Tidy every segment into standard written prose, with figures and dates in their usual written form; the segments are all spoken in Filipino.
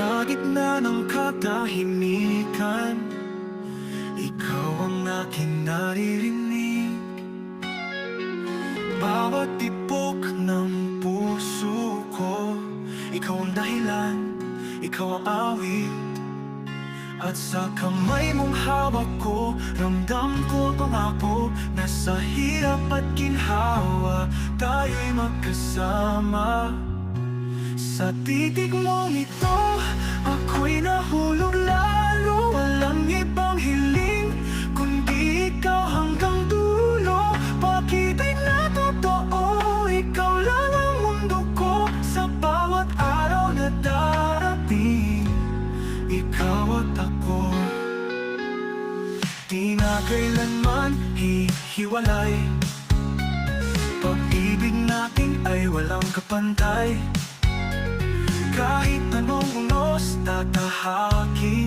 Sa gitna ng katahimikan, ikaw ang aking naririnig. Bawat tibok ng puso ko, ikaw ang dahilan, ikaw ang awit. At sa kamay mong hawak ko, ramdam ko ang pangako na sa hirap at ginhawa, tayo'y magkasama. Sa titig mong ito, ako'y nahulog lalo. Walang ibang hiling, kundi ikaw hanggang dulo. Pag-ibig na totoo, ikaw lang ang mundo ko. Sa bawat araw na darating, ikaw at ako, di na kailanman hihiwalay. Pag-ibig natin ay walang kapantay. Kahit anong unos tatahakin,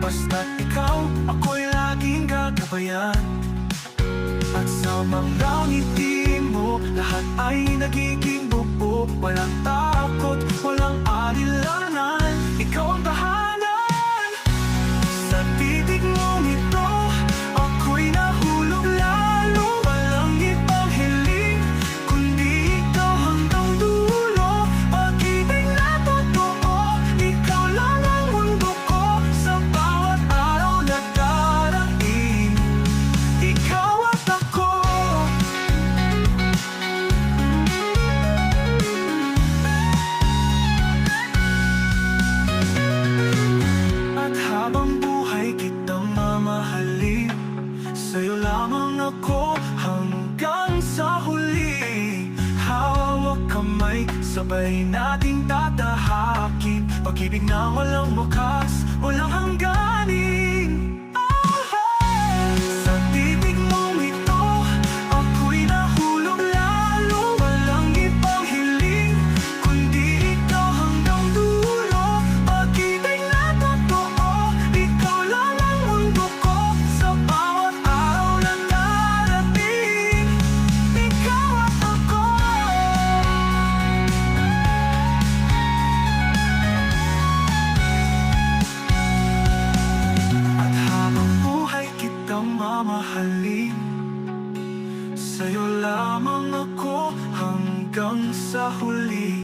basta't ikaw, ako'y laging gagabayan. At sa mga ngiti mo, lahat ay nagiging buo. Walang takot, walang alilanan, ikaw ang tahanan. Sa titig mong ito, ako'y nahulog lalo. Walang ibang hiling, kundi ikaw hanggang dulo. Pag-ibig na totoo, ikaw lang ang mundo ko. Sa bawat araw na darating, ikaw at ako. At habang buhay kitang mamahalin, sa'yo lamang ako hanggang sa huli. Hawak kamay, sabay nating tatahakin. Pag-ibig na walang wakas, walang hangganin.